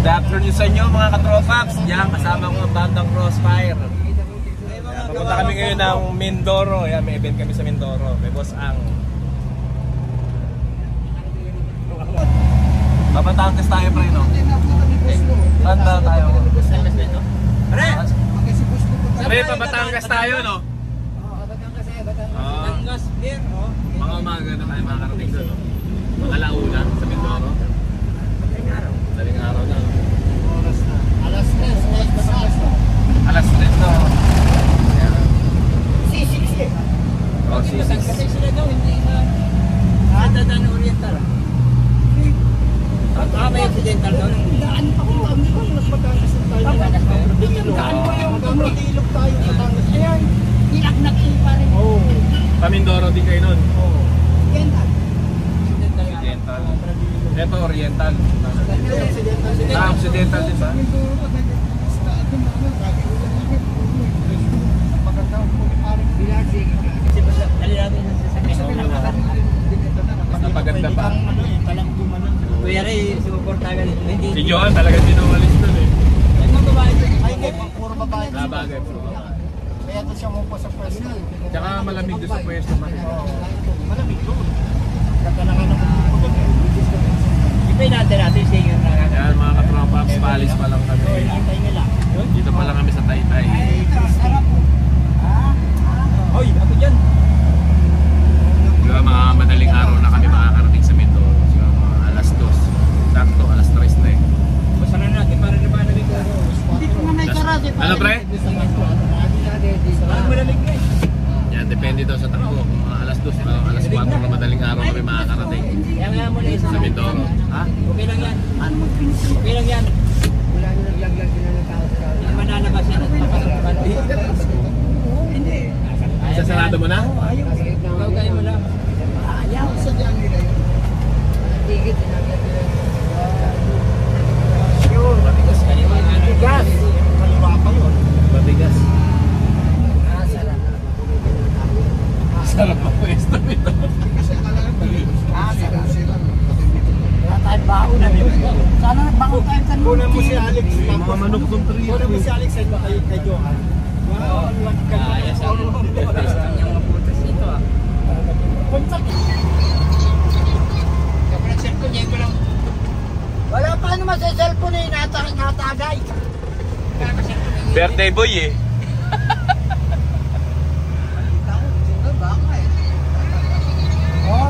Good afternoon sa inyo mga katropaps. Yan, kasama ko ang bandang Crossfire. Papunta kami ngayon ng Mindoro. Yan, may event kami sa Mindoro. May Boss Ang. Babatangas tayo pre, no? Tanda tayo. Pre! Pre, Babatangas tayo, no? Batangas, beer, no? Mga umaga na tayo makakarating doon, no? Mga launa sa Mindoro. Daling araw na. Oras na. Alas 3, Alas 3 na. C6 eh. Oh, C6. Kasi sila daw, hindi na dadaan na Oriental. May accidental daw. Daan pa ko. Nagpagkakas na tayo. Daan pa yung kamilog tayo. Ayan, nilaknak yung pare. Oo. Pamindoro din kayo nun? Oo. Oriental. Occidental. Ito Oriental. Occidental din ba? Napaganda pa. Kuya Ray, sumuportahan. Si Johan talaga sinumalis doon eh. Ay, puro babae. Bagay, puro babae. Kaya ito siya mupo sa pwesto. Tsaka malamig doon sa pwesto. Malamig doon. Kakalangan ng mupo doon eh. Ipay natin singer na. Yan mga katropa, palis pa lang kami. Dito pa lang kami sa Taytay. Hoy, ako dyan. Diba mga madaling araw na kami makakarating sa Mindoro. So, alas 2. Sakto, alas 3 na eh. Pasalan natin para naman na Mindoro. Hindi ko nga may karate. Ano pre? Parang malamig na eh. Yan, depende daw sa takbo. Mga alas 2, alas 4 na madaling araw kami makakarating sa Mindoro. Ha? Okay lang yan. Okay lang yan. Wala nyo naglaglag sila ng tao sa tao. Hindi manalabas yan at makasalaban. Hindi. Sasarado mo na? Ayaw. Ikaw kayo mo lang. Ayaw. Sadyan nila yun. Tigit. Yun. Matigas ka niya. Matigas. Kaliwa pa yun. Matigas. Sarap. Sarap ang pwesto nito. Sarap. Wala tayong baon na yun. Sana nagbangon tayo sa nung kunan mo si Alex. Mga manok kong trio. Kunan mo si Alex kay Johan. Wow, kaya sa mga mabutas nito ah. Punta. Kapag nag-cellphone niya ko lang. Wala pa naman sa cellphone eh, natagay. Birthday boy eh. Baka eh. Oh,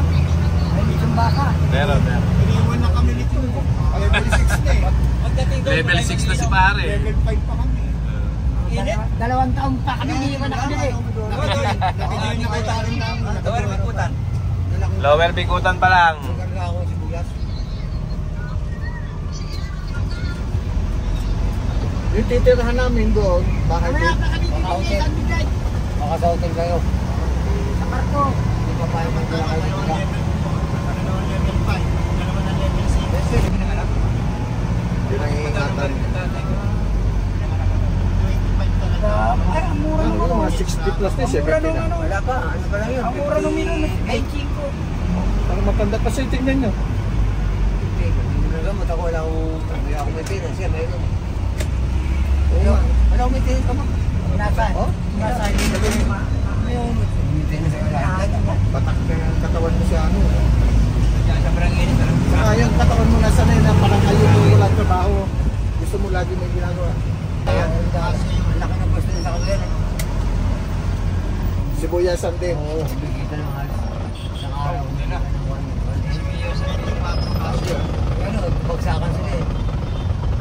may isang baka. Meron. Iniwan na kami nito. Level 6 na eh. Level 6 na si pare. Level 5 pa kami. Init? 2 taon pa kami, iniwan na kami eh. Nakikilin na kayo taling na. Lower Bikutan. Lower Bikutan pa lang. Sugar na ako si Buyas. Yung titirahan namin doon, bahay doon. Baka sa hotel kayo. Sa Parko. Hindi pa pa yung magdala kayo dito. Level 5. Dalawa na level 6. Yun ang iingatan. Ang mura naman. Mga 60 plus na, 70 na. Wala pa. Ano pa lang yun? Ang mura nung minum. Ay, Chico. Parang matanda pa siya. Tingnan nyo. Mata ko wala akong may pera. Siya mayroon. Wala akong may pera ka mo. Nasaan? Nasaan? Batak na yung katawan mo sa ano. Sobrang init. Saka yung katawan mo nasa na yun. Parang ayaw mo walang trabaho. Gusto mo lagi may ginagawa. Ayan. Ang laki ng pwesto sa kawin. Sibuyasan din. Oo. Bigita ng halos. Isang araw. Sibuyasan din. Ano, bagsakan sila eh.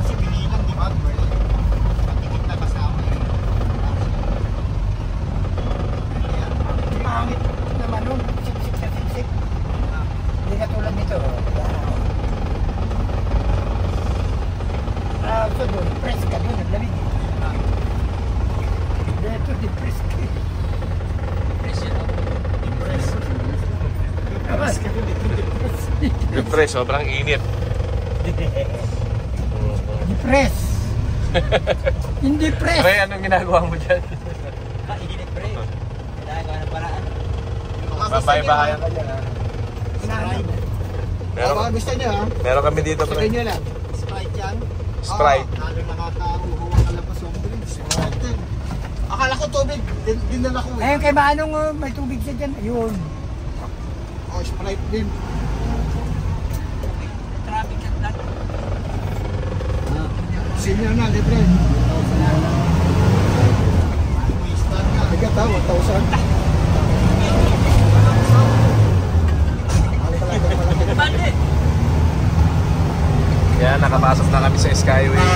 Kasi pinilang, di ba? Patikit na kasama yun. Pangit naman nun. Sip-sip na sip-sip. Hindi ka tulad nito. So doon, press ka doon, naglamig. Dito, di-press ka. Press yun ako. Di-press. Press ka doon, di-press. Di-press, sobrang init. Di-press. Hindi press. Pre, anong ginagawa mo dyan? Init pre. Kailangan ka ng paraan. Babay-bahayan ka dyan ha. Meron, gusto nyo ha? Meron kami dito pre. Sabihin nyo lang. Sprite yan. Sprite. Lalo nakakauho ang kalabas ng drinks. Sprite. Akala ko tubig, dinala ko. Ayun kay Manong, may tubig siya dyan. Ayun. Oh, Sprite din. Traffic at that. Senior na, libre. Bigat ha, 1,000. Yan, nakapasok na kami sa Skyway.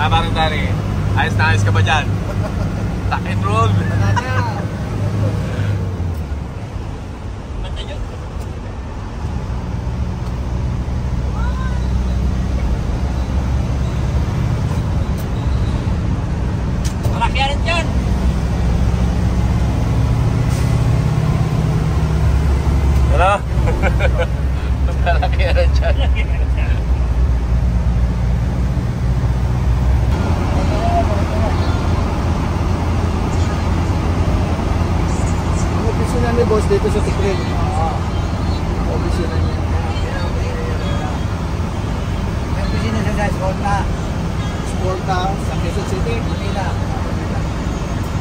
Parang Dari. Ayos na ayos ka ba dyan? Tuck and roll. Malakyaran dyan. Ano? Malaki na dyan. Ang opisina ni boss dito sa Tikrin. Opisina niya. May kusina siya guys, Volta. Sporta sa Quezon City. Manila.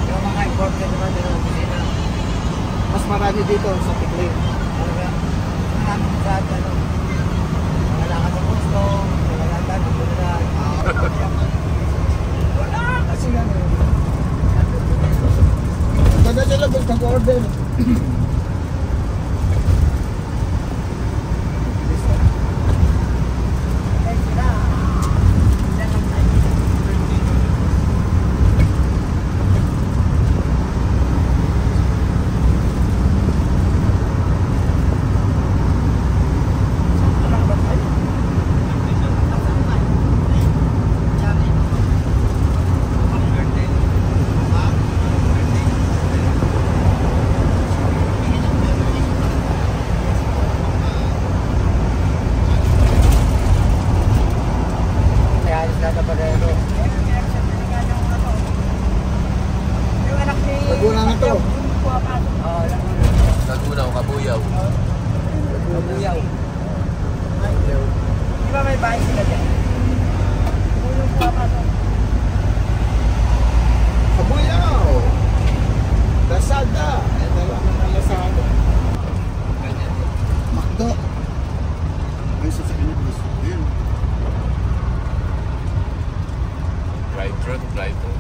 Yung mga imported naman din ang kusina. Mas marami dito sa Tikrin. Maraming sa ano. Wala ka sa gusto. Wala ka sa gusto. Wala kasi ano. Ganda sila boss mag-order. Laguna na to. Laguna o Kabuyaw. Kabuyaw. Di ba may bahay sila dyan? Yung pumapasok. Kabuyaw! Lazada! Ito lang ang Lazada. Makdo. Ay, sa sakinit gusto. Ayan. Right road, right road.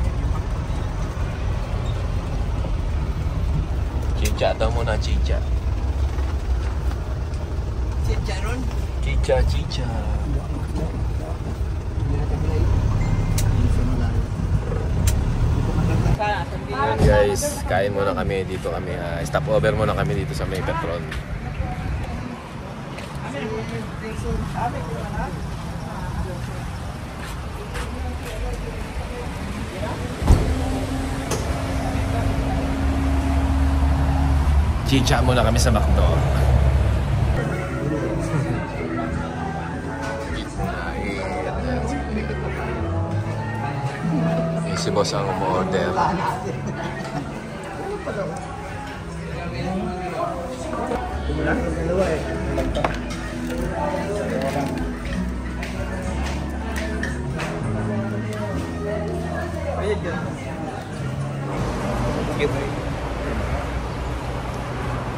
Chicha daw muna, chicha. Chicha ron? Chicha, chicha. Guys, kain muna kami dito kami. Stop over muna kami dito sa may Petron. Chicha muna kami sa McDo. Si boss ang umorder. Dalawa eh.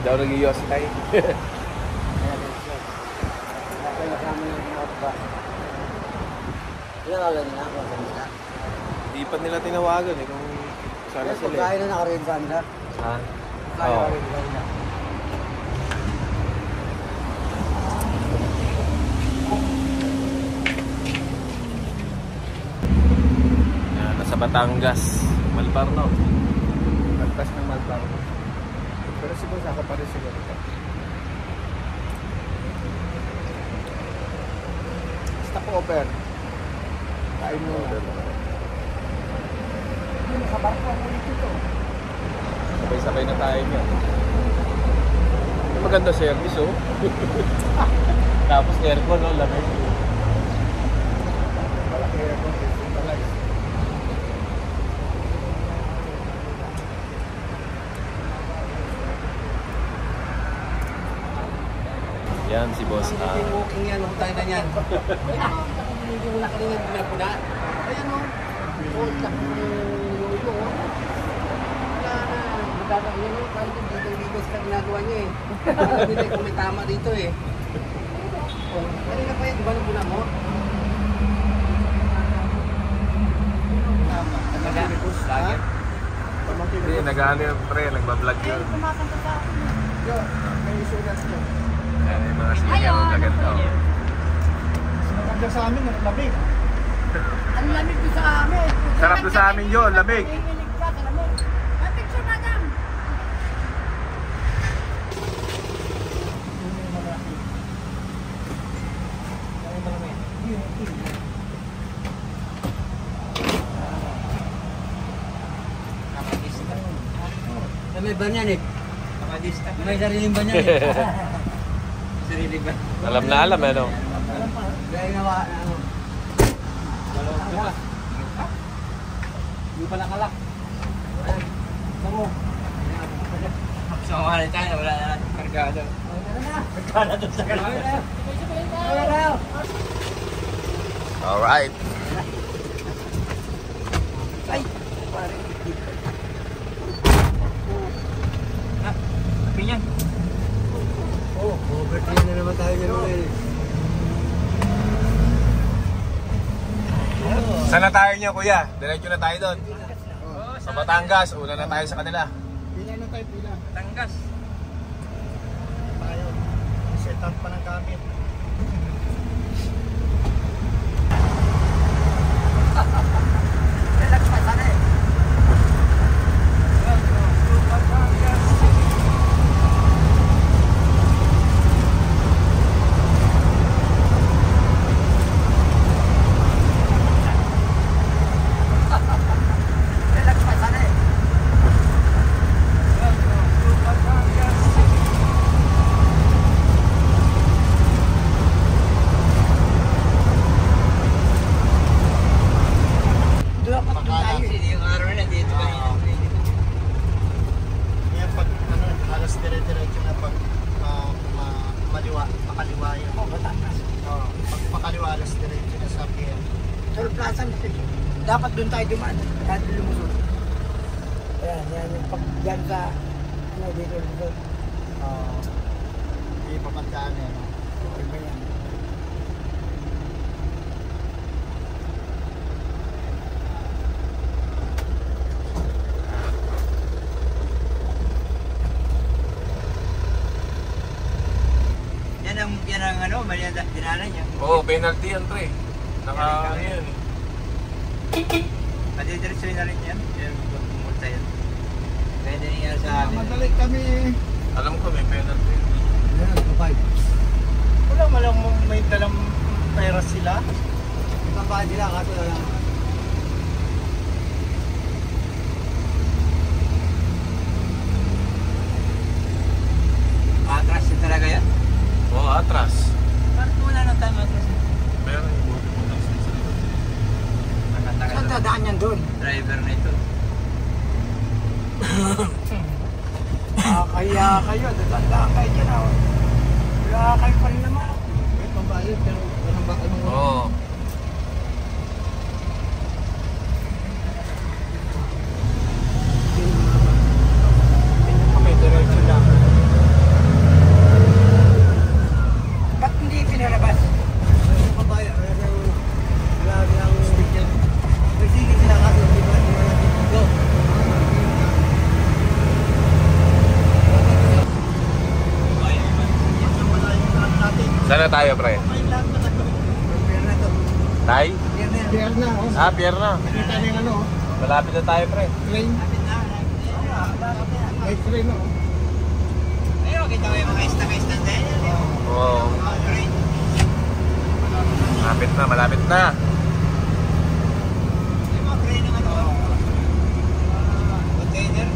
Daw nag-ios tayo. Di pa nila tinawagan eh kung sana sila. Pagkain na naka-resign ka. Ha? Oo. Nasa Batangas, Malbarno. Magpas ng Malbarno. Pero siguro ako pa rin siguro ito. Stop over. Kain mo na. Nakabarko ako dito. Sabay-sabay na tayo niyan. Maganda service oh. Tapos aircon no, lamig. Malaki aircon. Yan si Boss. ingyan mo tayo na yan. Hindi mo na kanina pinagpuna. Ayan o. Oh, tak mo yung ito o. Wala na. Magkakain yun. Parang dito sa ginagawa niya eh. Hindi ko may tama dito eh. Oh, kanina pa yan. Di ba nang puna mo? Lagi. Hindi, nag-ano yung pre, nagbablog yun. May isulat ko. Yan yung mga singer ng ganito. Maganda sa amin, ang lamig. Ang lamig ko sa amin. Sarap doon sa amin yun, lamig. Nanginginig ka sa lamig. Ay, picture na lang. May banyan eh. Nakadista. May sariling banyan eh. Sarili ba? Alam na alam, ano? Kaya nawa, ano. Hindi pa nakalak. Samo. So, wala tayo. Wala na natin kargado. Kargado doon sa kargado. Alright. Ay, pare. Pinyan. Oh, overtime na naman tayo ngayon eh. Saan na tayo niyo, kuya? Diretso na tayo doon. Sa Batangas, una na tayo sa kanila. Pila na tayo, pila. Tanggas. Tayo. Set up pa ng gamit. Relax pa sana eh. Relax pa sana eh. Dapat tayo eh. Hindi yung araw na dito kanina. Yan pag ano, halos dire-diretso na pag maliwa, pakaliwa yan. Oh, Batangas. Pag pakaliwa, halos diretso na sa pier. Toll Plaza na siya. Dapat doon tayo dumaan. Dahil lumusot. Ayan, yan yung pag dyan sa ano dito dito. Hindi pa pagkaan eh. No? Iba yan. Yan ang ano, mali ang dinanan niya. Oo, penalty yan, pre. Naka, ano yan eh. Madidiretso na rin yan. Yan, multa yan. Pwede niya sa amin. Madali kami. Alam ko, may penalty. Ayan, kapay. Wala malang may dalang pera sila. Kapay sila kaso na lang. Atras yun talaga yan. Oo, atras. Parang wala nang time atras yun. Meron yung buti mo na sa Nakatagal Saan dadaan yan doon? driver na ito. Kaya kayo, dadaan kayo dyan ako. Wala kayo pa rin naman. May pambayad pero anong ba anong Oo. may diretso lang. Ba't hindi pinalabas? Kapay, wala lang sticker. Sige sila kaso, di ba? Go. Saan na tayo, pre? Pero na to. Tay? Yan na yan. Pier na, oh. Ah, pier na. Nakita na yung ano, oh. Malapit na tayo, pre. Train. May train, oh. Ayun, kita mo yung mga istak-istak na yan. Oo. Malapit na, malapit na. Yung mga crane ng ano, container.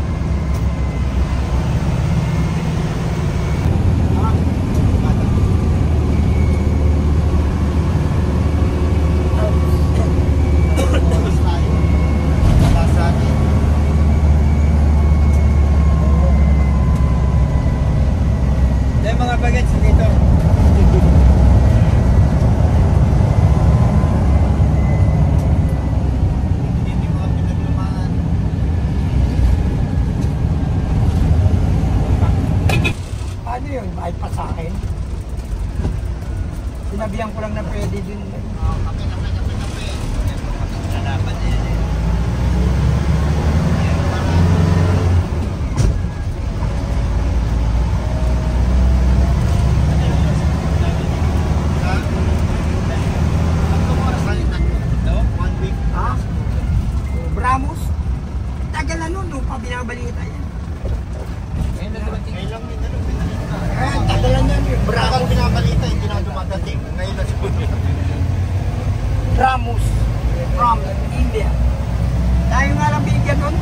Oras tayo. Wala sa atin. Yung mga bagets dito. Sinabihan ko lang na pwede din. Kape. Lalaban na yan eh. Ha? Bramos? Tagal na nun, nung pa binabalita yan. Tagalan yan yung Bravo binabalita, hindi na dumadating. Ngayon na siguro. Bramos from India. Tayo nga lang bigyan nun.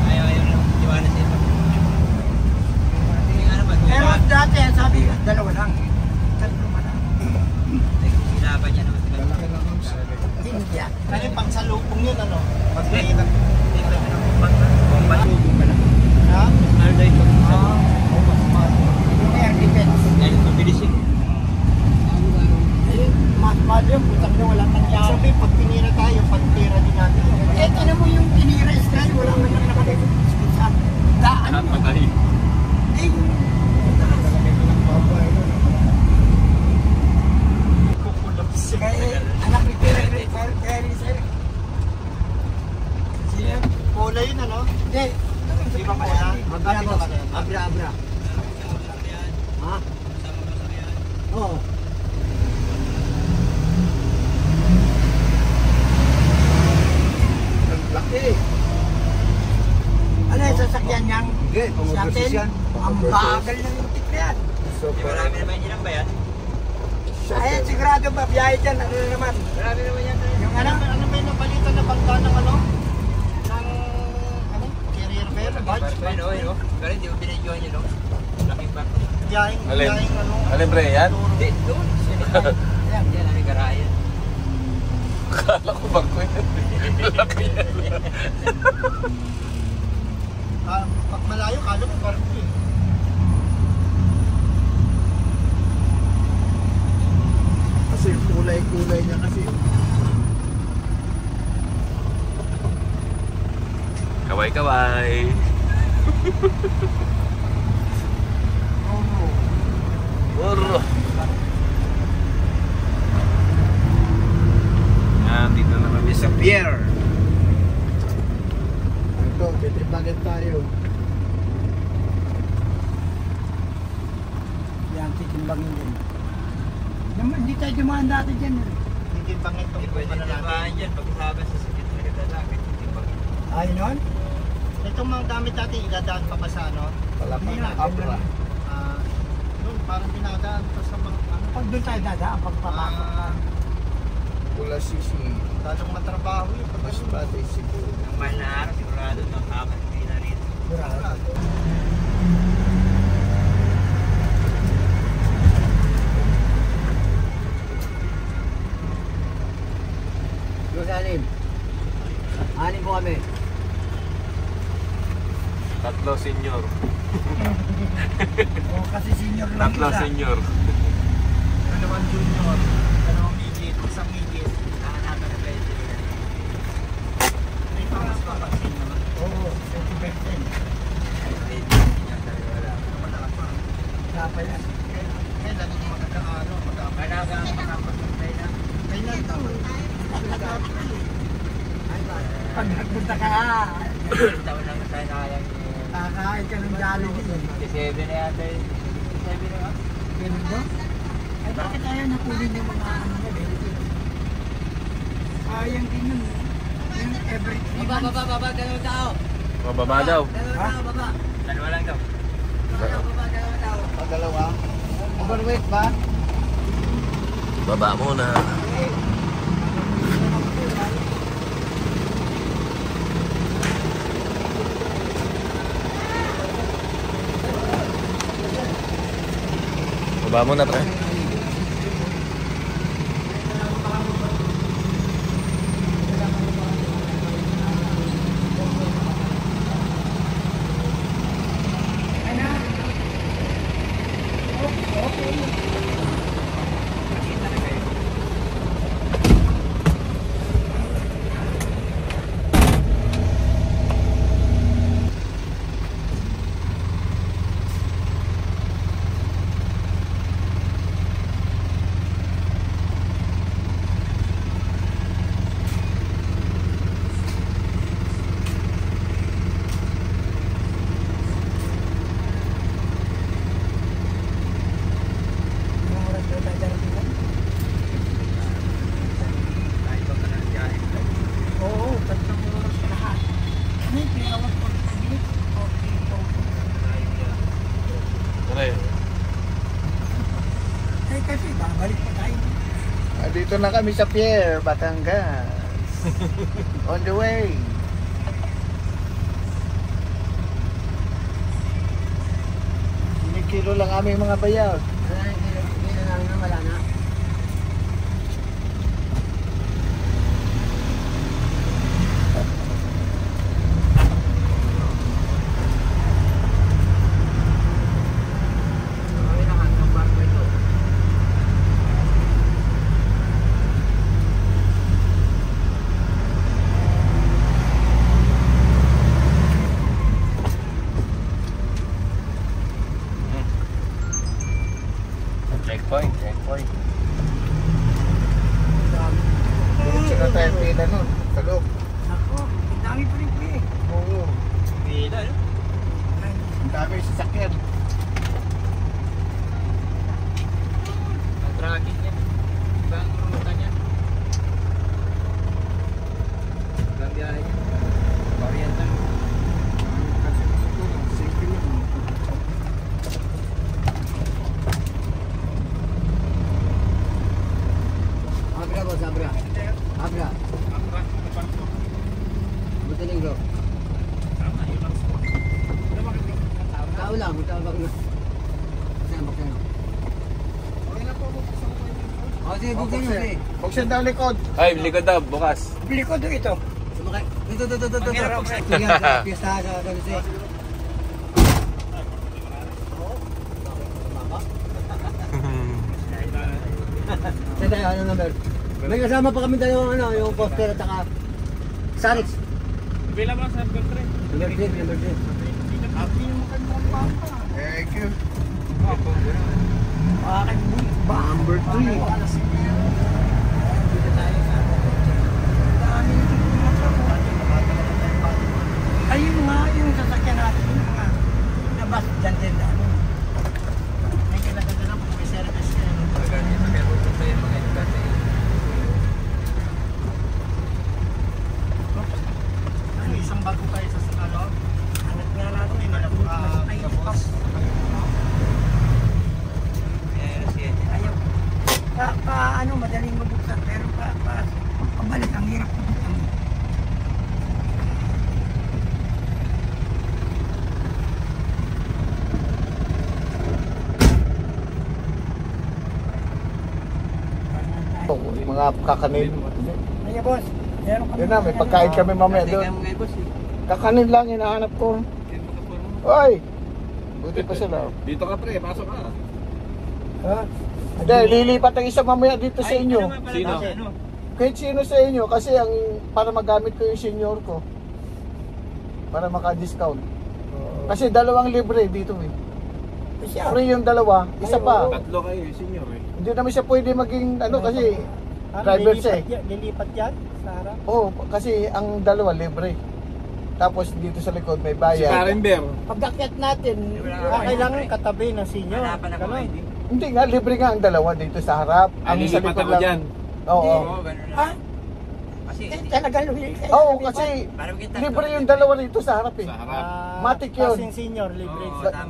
Ayaw lang. Iwanan siya. Hindi nga naman. Pero dati, sabi, dalawa lang. Tatlo man lang. Ilaban niya naman. India. Ano yung pangsalubong yun, ano? Pag-iinag. Ha? Ano daw ito? Yung air defense. Dahil mabilis yun. Eh, mas mahal yun, putang na walang nangyari. Sabi, pag tinira tayo, pag-tira din natin. Eh, tinan mo yung tinira Israel, wala man lang nakalagay. Daan mo. Patay. Eh, kaya anak ni Kerry sir. Sino? Pula yun, ano? Hindi. Di ba pula? Magkano ba ba? Abra. Ha? Oo. Laki. Ano yung sasakyan niyang? Hindi, Shuttle? Ang bagal ng lutik na yan. Marami naman yun ang bayan. Ay, sigurado ba, biyahe dyan, ano na naman? Marami naman yan. Yung ano? Ano ba yung nabalita na bangka ng ano? Ng, ano? Carrier bear? Barge? Ayun o, ayun o. Pero hindi mo binidyohan yun o. Laking barko. Biyahing, Alin? ano? Alin pre, yan? Hindi, doon. Yan, yan ang garayan. Akala ko barko yan. Laki yan. Pag malayo, kala mo barko eh. Kasi yung kulay-kulay niya kasi. Kaway-kaway. Burro. Yan, dito na kami sa pier. Ito, titribagan tayo. Yan, titimbangin din. Hindi tayo dumaan dati dyan. Hindi bang ito? Hindi pwede tibahan dyan. Pag-usapan sa sakit na nagdadakit. Ay, nun? Itong mga gamit natin, idadaan pa ba sa ano? Wala Hindi na. Doon, parang dinadaan pa sa mga ano. Pag doon tayo dadaan, pagpapasok tayo. Pula sisi. Lalong matrabaho yun. Mas batay siguro. Ang mahal na araw, sigurado ng kapat. Hindi na rin. Sigurado. Anim po kami. Tatlo senior. O, kasi senior lang Tatlo isa. senior. Dalawang junior, dalawang midget, isang midget. Nakanakan na pwede. May pangas pa vaccine naman. Oo, 20%. Wala pa. Wala pa yan. Kaya lalo yung magkakaano, Makapagpantay na. Kaya na ito. Pag nagpunta ka, Taon lang tayo nakayang kakain ka ng Jollibee. 57 na yata yun. 57 na ba? Ganun ba? Ay, bakit ayaw nakulin yung mga ano na benefit? Sayang din yun. Yung every 3 months. Baba, dalawang tao. Mababa daw. Dalawang tao, baba. Dalawa lang daw. Baba, dalawang tao. Dalawa. Overweight ba? Baba muna. Baba muna pre. Nandito na kami sa Pier, Batangas. On the way. Kilo lang aming mga bayag. Hindi na lang na wala na. Checkpoint. Diretso na tayo pila nun. Sa loob. Ako, ang dami pa rin po eh. Oo. Pila, no? Ang dami sasakyan. Ang tracking niya. Iba ang ruta niya. Ibang biyahe niya. Oriental. Kasi dito, safety lang. Abra boss, abra. Abra. Buti ning bro. Tao lang, tawag na. Saan ba kayo? Oh, sige, buksan nyo, sige. Buksan daw likod. Ay, likod daw, bukas. Bili ko doon ito. Sumakay. Ito. Ang hirap buksan. Sige, sa piyesta sa Galise. Sa tayo, ano number? May kasama pa kami dalawang ano, yung poster at saka Sarix. Pila ba sa number 3? Number 3, number 3. Thank you. Number 3. Ayun nga, yung sasakyan natin, yung mga nabas dyan din na ano. May kinaganda na kung may service ka. Ano, isang bago tayo sa sakalo. Angat nga natin, ay stop. Ayaw. Ano, madaling mabuksan, pero pabalik, ang hirap mabuksan. Mga kakanin. Ay, boss, meron kami. Yun na, may pagkain kami mamaya doon. Kakanin lang hinahanap ko. Oy! Buti pa sila. Dito ka pre, pasok ka. Ha? Hindi, lilipat ang isa mamaya dito sa inyo. Sino? Kahit sino sa inyo kasi ang para magamit ko yung senior ko. Para maka-discount. Kasi dalawang libre dito eh. Free yung dalawa, isa pa. Tatlo kayo, senior eh. Hindi naman siya pwede maging ano kasi driver siya eh. Lilipat yan sa harap. Oo, kasi ang dalawa libre. Tapos dito sa likod may Si bayad. Karen Bear. Pagdakyat natin, kailangan katabi ng senior. Ganun. Hindi nga, libre nga ang dalawa dito sa harap. Ang sa Lilipat likod ako lang. dyan. Oo. Ah, talagang Oo, kasi libre yung dalawa rito sa harap eh. Sa harap. Matik yun. Kasing senior, libre.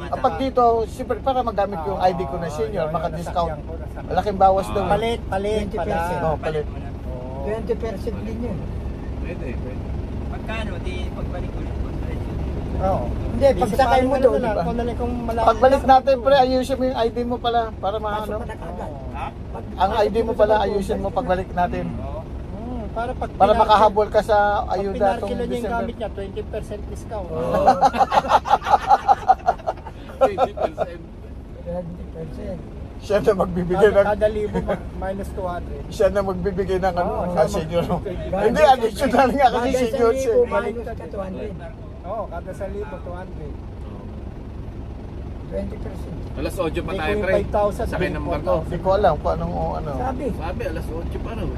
Kapag dito, siyempre para magamit ko yung ID ko na senior, maka-discount. Malaking bawas daw. Palit pala. Oo, palit. 20% din yun. Pwede. Pagkano, di pagbalik ulit. Oo. Hindi, pagsakay mo doon, di ba? kung malaki. Pagbalik natin pre, ayusin mo yung ID mo pala para maano. Ha? Ang ID mo pala ayusin mo pagbalik natin. Para pag Para makahabol ka sa pag ayuda tong pinarkila niya yung gamit December. niya, 20% discount. 20%. 20%. Siya na magbibigay ng Kada libo, minus 200. siya na magbibigay ng ano, Oo, sa senior mo. Hindi, additional nga kasi senior siya. Minus ka 200. Oo, kada sa libo, 200. 20%. Alas 8 pa May tayo kung pre. 5,000, Sakay ng barko. Hindi ko alam kung anong ano. Sabi. Sabi, alas 8 pa raw.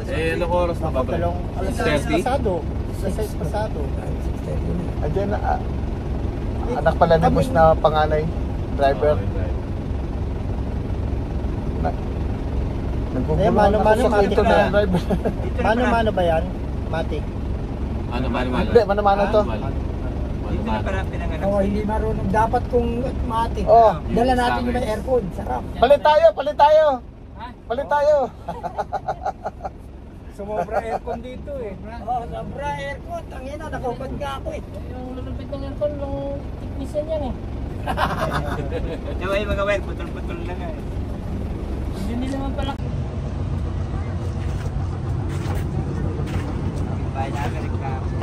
Eh, anong oras na ba pre? Alas 6 6:30? pasado. Alas 6 pasado. Andiyan na, anak pala ni boss na panganay, driver. Naggugulo Eh, mano-mano, ako sa kwento matik na. ng driver. Mano-mano ba yan? Matik. Ano ba naman? Hindi, mano-mano to. Dito na pala pinanganak. Oo, hindi marunong. Dapat kung matik. Oh. Dala natin yung may aircon. Sarap. Palit tayo, palit tayo. Palit tayo. Sumobra aircon dito eh. Oo, sobra aircon. Tangina, nakubad nga ako eh. Yung lulupit ng aircon, yung technician yan eh. Yung ay mga wire, putol-putol lang eh. Hindi naman pala. Bahay namin nagkakaroon.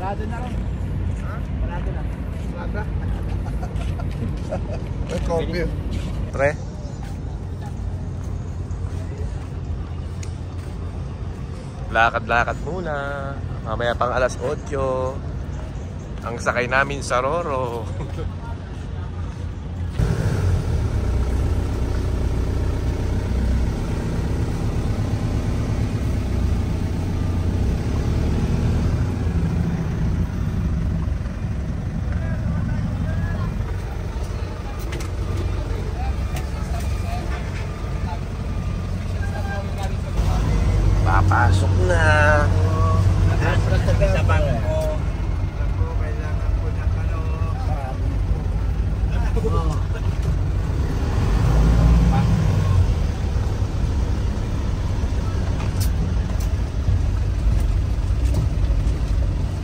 Parado na rin. Parado na. Parado na. May coffee. Pre? Lakad-lakad muna. Mamaya pang alas 8. Ang sakay namin sa Roro. Papasok na. Sa bangko. Kailangan ko ng ano.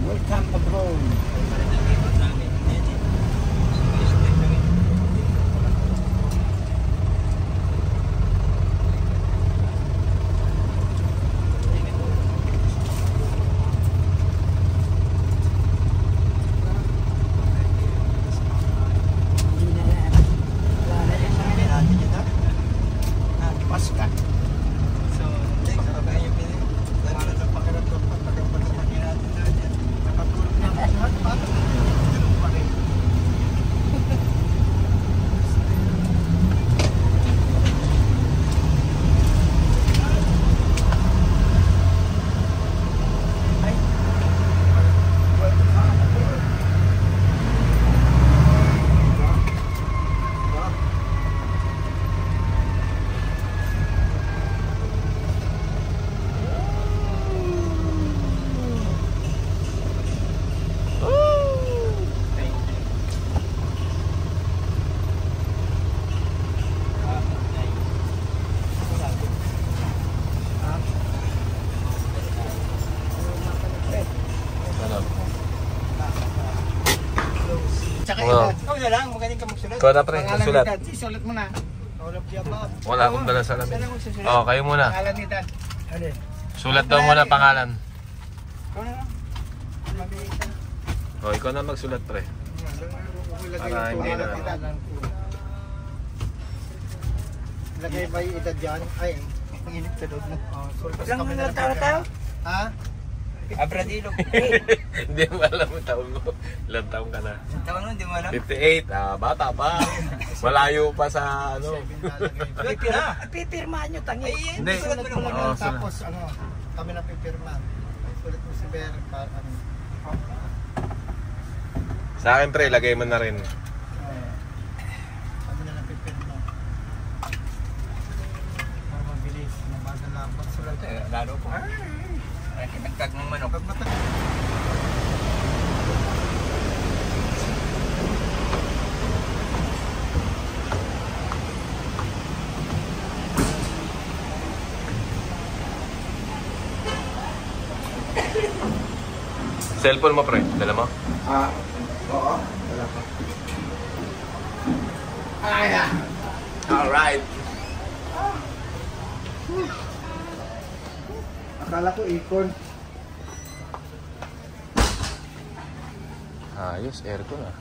Welcome abroad. Ikaw na lang, magaling ka magsulat. Ikaw na pre, Pangalan sulat. ni Dad. Sulat mo na. All of the above. Wala akong dalang salamin. Saan ang magsusulat? Oh, kayo muna. Pangalan ni Dad. Alin? Sulat daw muna pangalan. Ikaw na lang. Mabilis ka. Oh, ikaw na magsulat pre. Para hindi na. Lagay ba yung edad dyan? Ay, ang init sa loob mo. Ilang mga tao tayo? Ha? Abradillo. Hindi mo alam ang taon mo. Ilang taon ka na? Taon mo, hindi mo alam. 58. Ah, bata pa. Malayo pa sa ano. Pipirmahan nyo, tangi. Hindi. Sulat mo naman. Oo, sulat. Tapos ano, kami na pipirma. Ay, sulit mo si Ber. Para ano. Sa akin pre, lagay mo na rin. Kami na pipirma. Para mabilis. Mabagal lang. Pagsulat. Lalo po. Ay, kinagkag ng manok. Cellphone mo pre, dala mo? Oo. Wala pa. Alright. Akala ko ikon. Ayos, aircon ah.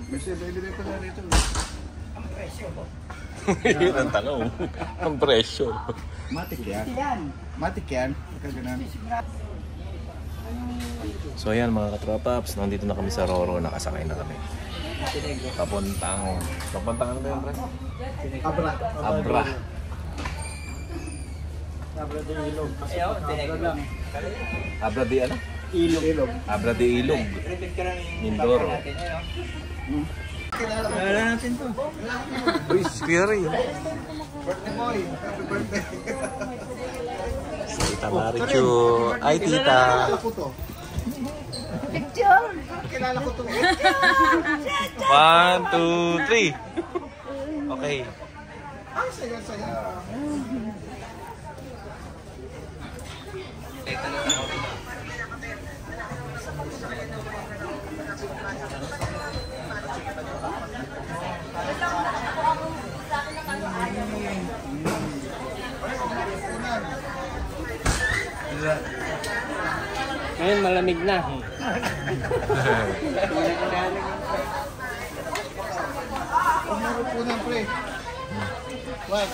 May 7-Eleven pa na rito. Ang presyo po. Yun ang tanong. Ang presyo. Matik yan. Yan. Matik yan. Kaganan. So ayan mga katropaps, nandito na kami sa Roro, nakasakay na kami. Papuntang ano ba yun, pre? Abra. Abra. Abra di ano? Ilog. Abra di Ilog. Mindoro. Wala natin to. Uy, scary. Birthday boy. Happy birthday. Tita Marichu. Ay, tita. Kilala ko to. Picture! Kilala ko to. 1, 2, 3. Okay. Ay, saya-saya. Ngayon malamig na. Umuro po na, pre. What?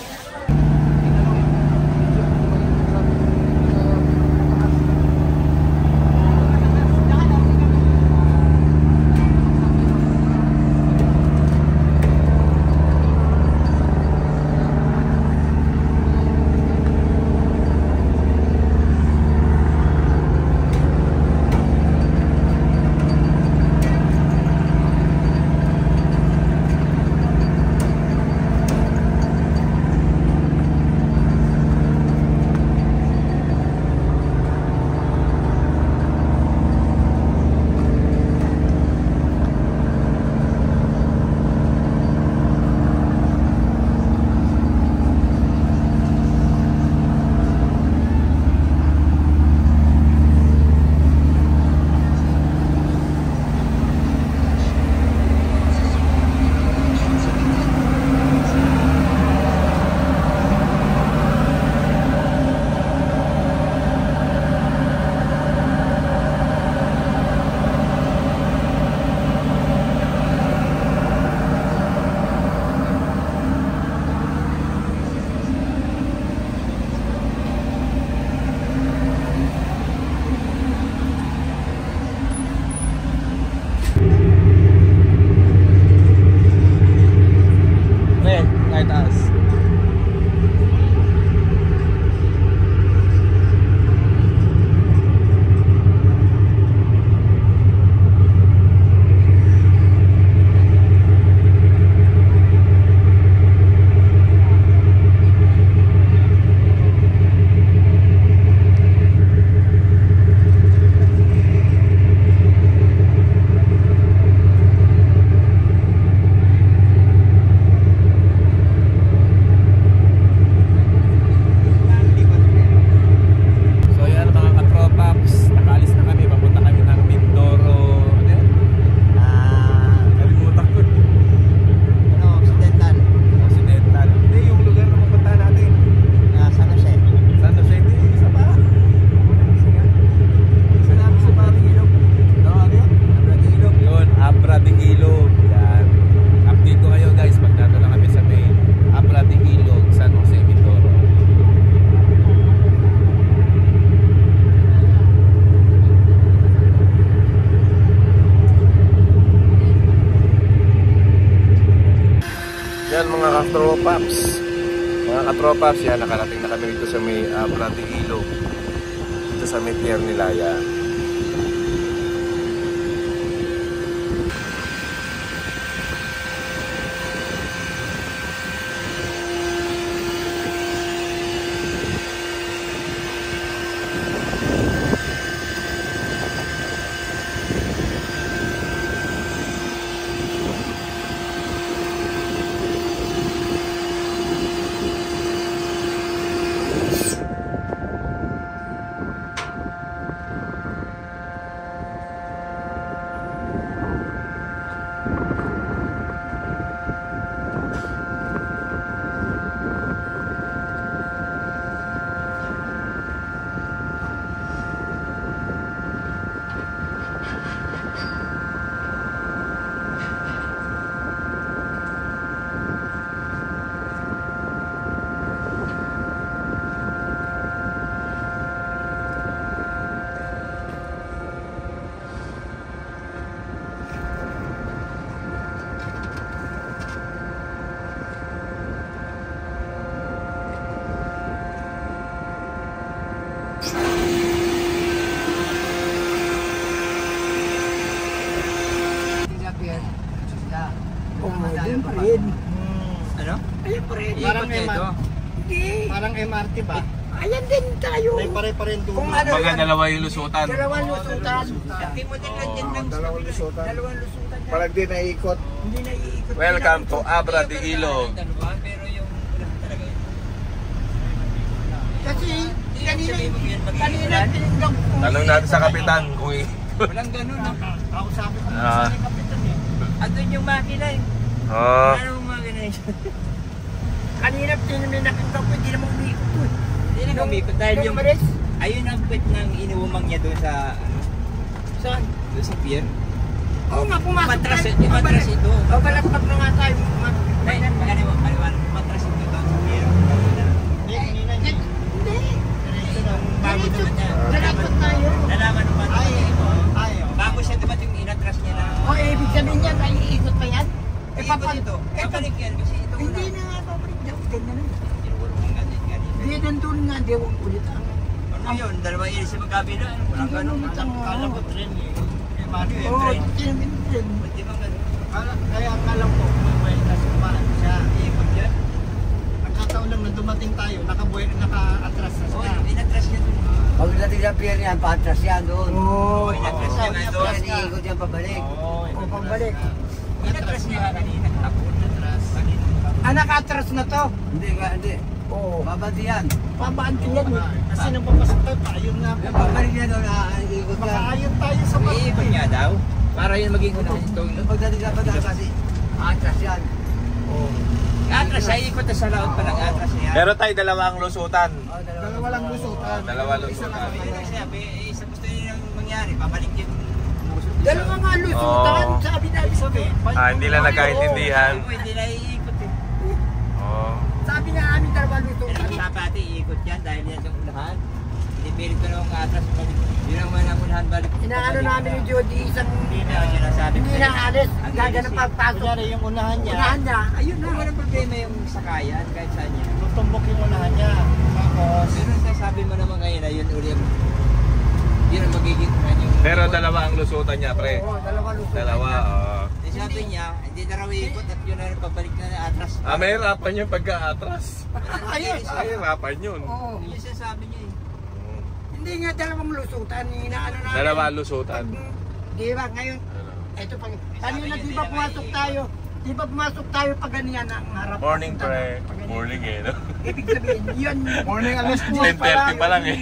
Yan mga katropaps. Mga katropaps, yan, nakarating na kami dito sa may Abra de Ilog. Dito sa may pier ni Laya. rin. Ano? Ayan pa rin. Parang Ikot ito. Hindi. Parang MRT ba? Ayan din tayo. May pare-pareho dulo. Kung ano Baga yan. dalawa yung lusutan. Dalawang lusutan. Hindi mo din lang din ng dalawang lusutan. Dalawang lusutan. yan. Parang di naiikot. Hindi na iikot. Welcome to Abra de Ilog. Dalawa, pero yung ulan talaga yun. Kasi kanina, Sabihin mo yan, kanina pinigdang ko. Tanong natin sa kapitan kung Walang ganun, no? Kausapin ko Ah. sa kapitan eh. Andun yung makina eh. Oh, Ano yung makina yun? Kanina pinakita ko, hindi naman umiikot ko. Hindi na umikot dahil Nung yung... umalis, Ayun ang kwet ng inuumang niya doon sa... saan? Doon sa pier. Oo nga, pumasok Matras, tayo. yung matras ito. O, balagpag na nga tayo. Ay, maliwanag. Matras ito doon sa pier. Hindi, kanina Hindi. Diretso na. Bago naman niya. Lalapot tayo. Nalaman naman. Ay, Bago siya dumating, inatras niya na. O, ibig sabihin niya, may iikot pa yan? Eh, papalik ito. Papalik yan kasi ito. Hindi na nga, babalik daw. Ganyan na. Ganyan. Hindi, nandun nga, di ako ulit ang... Ano yun? Dalawa ilis sa magkabila. Walang ganun. Kala ko train eh. Ano yun? Oo, Train. tinamin din. Di ba ganun? Kaya akala ko may nasumaan siya. Iikot yan. Nagkataon lang na dumating tayo, naka-atras na Oo, siya. inatras niya doon. Pagdating sa pier niya, patras yan doon. Oo, Inatras niya nga doon. Kaya iikot yan pabalik. o pambalik. Inatras niya nga kanina. Tapos inatras. Nakatras na to. Hindi nga, hindi. Oo. Babati yan. Pabaanti yan eh. Kasi nung papasok tayo, paayon nga po. Pabalik niya doon, iikot yan. Makaayon tayo sa Iikot niya daw. Para yun maging unahan ito. Pagdating sa patras kasi, atras yan. Atras siya, ikot na sa laot pa ng atras niya. pero tayo dalawang lusutan. Dalawa lang lusutan. Dalawa lusutan. Yun ang sabi, sa gusto niya nang mangyari, pabalik yung Dalawa nga lusutan, Oo. sabi namin sabi. Hindi lang nagkaintindihan. Hindi na iikot eh. Oh. Sabi na amin dalawa Pero lusutan. ang sapati, iikot yan dahil yan yung unahan. Hindi pilit ko nung atras balik. Yun ang man ang unahan balik. Inaano namin ni Jody isang Hindi na sinasabi. hindi na alis. Gaganap pagpasok. Kunyari yung unahan niya, Unahan niya, ayun na. Walang problema yung sakayan kahit saan niya. tutumbok yung unahan niya. Tapos, Pero sasabi mo naman ngayon na yun uli yun ang magiging unahan yung... Pero dalawa ang lusutan niya, pre. Oo, dalawa lusutan. Dalawa, oh. Eh, sabi niya, hindi na raw iikot at yun na pabalik na atras. Mahirapan yung pagka-atras. Ayun. Mahirapan yun. Oo. Yun sinasabi niya eh. Hindi nga dalawang lusutan. Inaano namin. Dalawa lusutan. Di ba ngayon? Ito pag kanina di ba pumasok tayo? Di ba pumasok tayo pag ganyan ang harap? Morning, pre. Pag ganyan. Morning eh, no? Ibig sabihin, yun. morning alas 10:30 pa lang eh.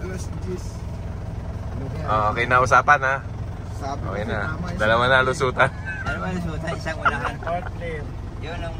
Alas 10. Oh, okay na usapan ha. Sabi Okay ko, na. tama yun. Dalawa na lusutan. Dalawa lusutan, isang unahan. Part left. Yun ang